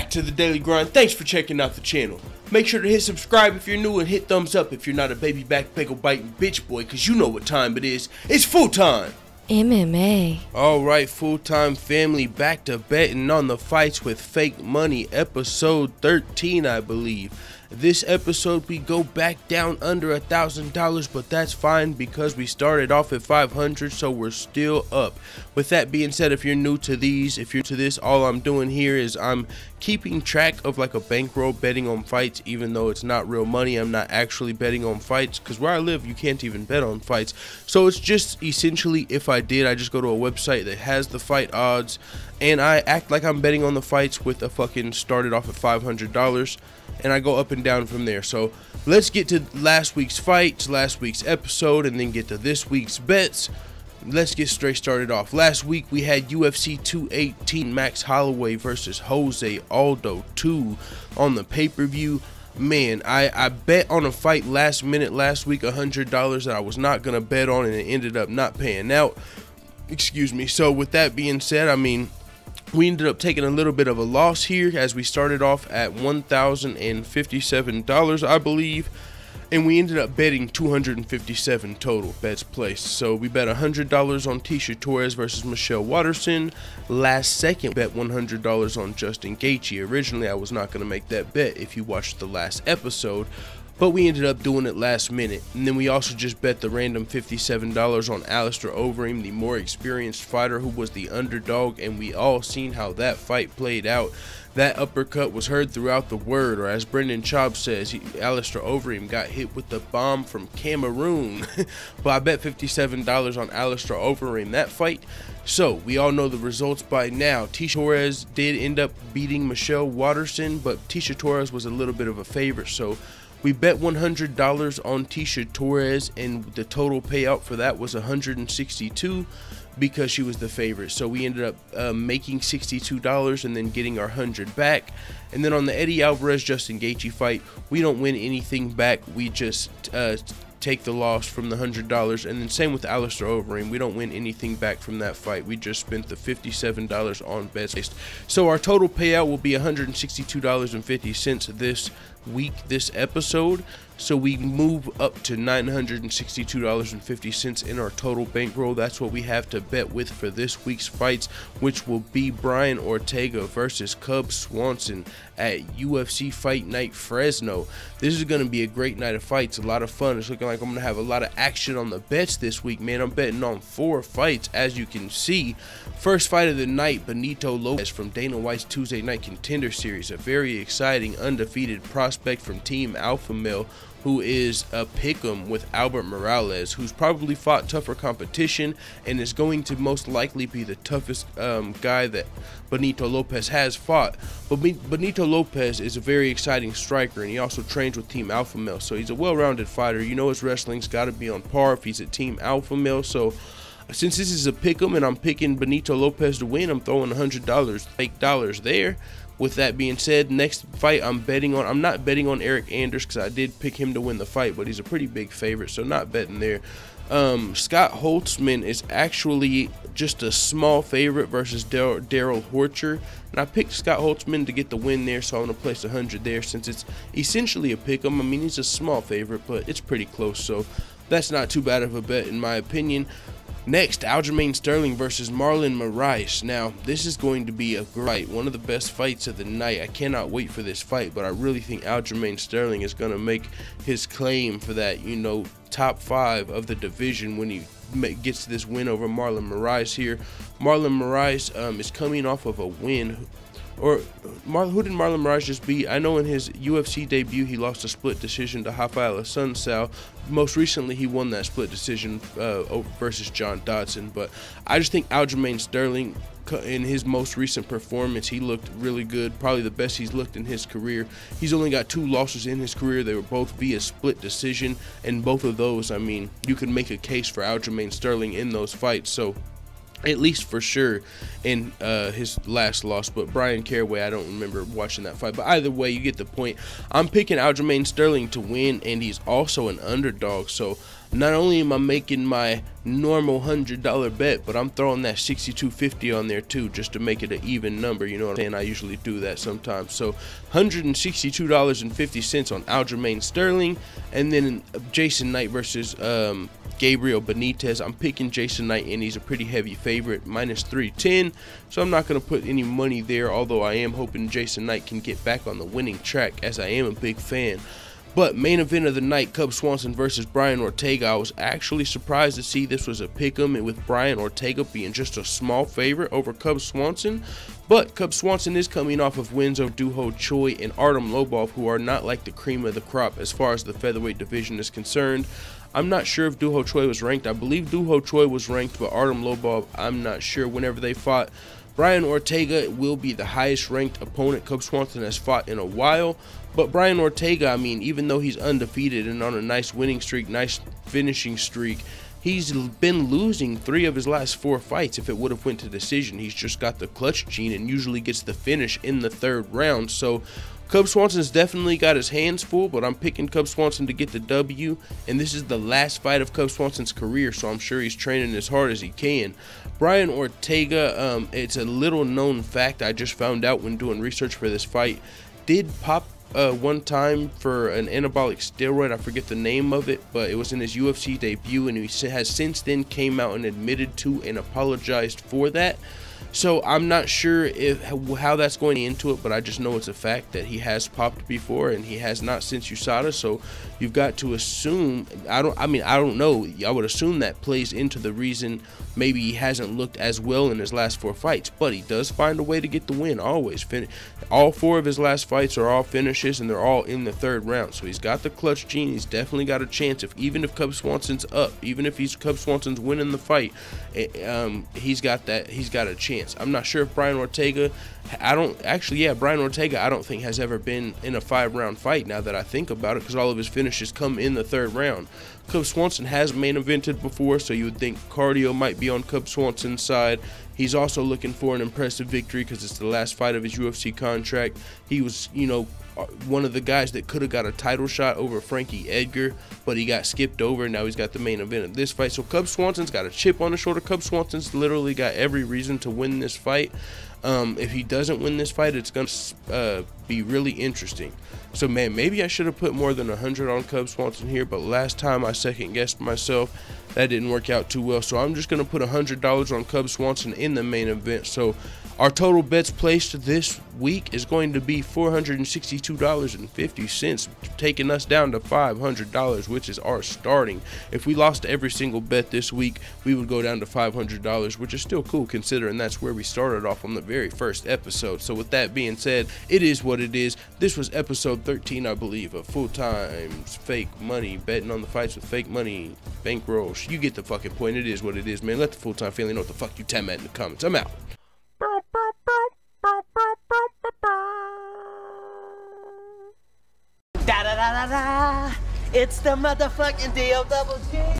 back to the Daily Grind. Thanks for checking out the channel. Make sure to hit subscribe if you're new and hit thumbs up if you're not a baby back pickle biting bitch boy, cause you know what time it is. It's full time. MMA. Alright, full-time family, back to betting on the fights with fake money, episode 13 I believe. This episode we go back down under $1,000, but that's fine because we started off at 500, so we're still up. With that being said, if you're new to these, if you're to this, all I'm doing here is I'm keeping track of like a bankroll betting on fights, even though it's not real money. I'm not actually betting on fights because where I live you can't even bet on fights. So it's just essentially, if I did, I just go to a website that has the fight odds and I act like I'm betting on the fights with a fucking started off at $500 and I go up and down from there. So let's get to last week's fights, last week's episode, and then get to this week's bets. Let's get straight started off. Last week we had UFC 218 Max Holloway versus Jose Aldo 2 on the pay-per-view. Man, I bet on a fight last minute last week, $100 that I was not gonna bet on, and it ended up not paying out. Excuse me. So with that being said, I mean, we ended up taking a little bit of a loss here as we started off at $1,057 I believe, and we ended up betting 257 total bets placed. So we bet $100 on Tecia Torres versus Michelle Waterson. Last second bet $100 on Justin Gaethje. Originally I was not going to make that bet if you watched the last episode, but we ended up doing it last minute. And then we also just bet the random $57 on Alistair Overeem, the more experienced fighter who was the underdog, and we all seen how that fight played out. That uppercut was heard throughout the world, or as Brendan Schaub says, Alistair Overeem got hit with the bomb from Cameroon. But I bet $57 on Alistair Overeem that fight. So we all know the results by now. Tecia Torres did end up beating Michelle Waterson, but Tecia Torres was a little bit of a favorite, so we bet $100 on Tecia Torres, and the total payout for that was $162 because she was the favorite. So we ended up making $62 and then getting our 100 back. And then on the Eddie Alvarez Justin Gaethje fight, we don't win anything back. We just take the loss from the $100, and then same with Alistair Overeem. We don't win anything back from that fight. We just spent the $57 on bets. So our total payout will be $162.50 this week, this episode. So we move up to $962.50 in our total bankroll. That's what we have to bet with for this week's fights, which will be Brian Ortega versus Cub Swanson at UFC Fight Night Fresno. This is going to be a great night of fights, a lot of fun. It's looking like I'm going to have a lot of action on the bets this week, man. I'm betting on 4 fights, as you can see. First fight of the night, Benito Lopez from Dana White's Tuesday Night Contender Series, a very exciting undefeated prospect from Team Alpha Male, who is a pick'em with Albert Morales, who's probably fought tougher competition and is going to most likely be the toughest guy that Benito Lopez has fought. But Benito Lopez is a very exciting striker, and he also trains with Team Alpha Male, so he's a well-rounded fighter. You know his wrestling's got to be on par if he's at Team Alpha Male. So since this is a pick'em and I'm picking Benito Lopez to win, I'm throwing $100 fake dollars there. With that being said, next fight I'm not betting on Eric Anders because I did pick him to win the fight, but he's a pretty big favorite, so not betting there. Scott Holtzman is actually just a small favorite versus Daryl Horcher, and I picked Scott Holtzman to get the win there, so I'm going to place 100 there since it's essentially a pick'em. I mean, he's a small favorite, but it's pretty close, so that's not too bad of a bet in my opinion. Next, Aljamain Sterling versus Marlon Moraes. Now, this is going to be a great fight, one of the best fights of the night. I cannot wait for this fight, but I really think Aljamain Sterling is going to make his claim for that, you know, top 5 of the division when he gets this win over Marlon Moraes here. Marlon Moraes is coming off of a win. Or who did Marlon Moraes just beat? I know in his UFC debut he lost a split decision to Rafael Assunção. Most recently he won that split decision versus John Dodson. But I just think Aljamain Sterling, in his most recent performance, he looked really good, probably the best he's looked in his career. He's only got 2 losses in his career. They were both via split decision, and both of those, I mean, you can make a case for Aljamain Sterling in those fights. So at least for sure in his last loss. But Brian Caraway, I don't remember watching that fight. But either way, you get the point. I'm picking Aljamain Sterling to win, and he's also an underdog. So not only am I making my normal $100 bet, but I'm throwing that $62.50 on there too, just to make it an even number. You know what I'm saying? I usually do that sometimes. So $162.50 on Aljamain Sterling, and then Jason Knight versus Gabriel Benitez. I'm picking Jason Knight, and he's a pretty heavy favorite, minus 310. So I'm not going to put any money there, although I am hoping Jason Knight can get back on the winning track, as I am a big fan. But main event of the night, Cub Swanson versus Brian Ortega. I was actually surprised to see this was a pick'em, and with Brian Ortega being just a small favorite over Cub Swanson. But Cub Swanson is coming off of wins over Doo Ho Choi and Artem Lobov, who are not like the cream of the crop as far as the featherweight division is concerned. I'm not sure if Doo Ho Choi was ranked. I believe Doo Ho Choi was ranked, but Artem Lobov, I'm not sure. Whenever they fought, Brian Ortega will be the highest ranked opponent Cub Swanson has fought in a while. But Brian Ortega, I mean, even though he's undefeated and on a nice winning streak, nice finishing streak, he's been losing 3 of his last 4 fights. If it would have went to decision, he's just got the clutch gene and usually gets the finish in the 3rd round. So Cub Swanson's definitely got his hands full, but I'm picking Cub Swanson to get the W, and this is the last fight of Cub Swanson's career, so I'm sure he's training as hard as he can. Brian Ortega, it's a little known fact I just found out when doing research for this fight, did pop one time for an anabolic steroid. I forget the name of it, but it was in his UFC debut, and he has since then came out and admitted to and apologized for that. So I'm not sure how that's going into it, but I just know it's a fact that he has popped before, and he has not since USADA. So you've got to assume, I don't know. I would assume that plays into the reason maybe he hasn't looked as well in his last 4 fights, but he does find a way to get the win always. All 4 of his last fights are all finishes, and they're all in the 3rd round. So he's got the clutch gene. He's definitely got a chance. Even if Cub Swanson's up, even if Cub Swanson's winning the fight, he's got a chance. I'm not sure if Brian Ortega, Brian Ortega I don't think has ever been in a 5-round fight, now that I think about it, because all of his finishes come in the 3rd round. Cub Swanson has main evented before, so you would think cardio might be on Cub Swanson's side. He's also looking for an impressive victory because it's the last fight of his UFC contract. He was, one of the guys that could have got a title shot over Frankie Edgar, but he got skipped over. Now he's got the main event of this fight. So Cub Swanson's got a chip on his shoulder. Cub Swanson's literally got every reason to win this fight. If he doesn't win this fight, it's going to be really interesting. So, man, maybe I should have put more than 100 on Cub Swanson here, but last time I second-guessed myself. That didn't work out too well, so I'm just going to put $100 on Cub Swanson in the main event. So our total bets placed this week is going to be $462.50, taking us down to $500, which is our starting. If we lost every single bet this week, we would go down to $500, which is still cool considering that's where we started off on the very first episode. So with that being said, it is what it is. This was episode 13, I believe, of Full Time's Fake Money, betting on the fights with fake money, bankroll. You get the fucking point. It is what it is, man. Let the Full Time family know what the fuck you tell me in the comments. I'm out. Da da da da da. It's the motherfucking DOWG.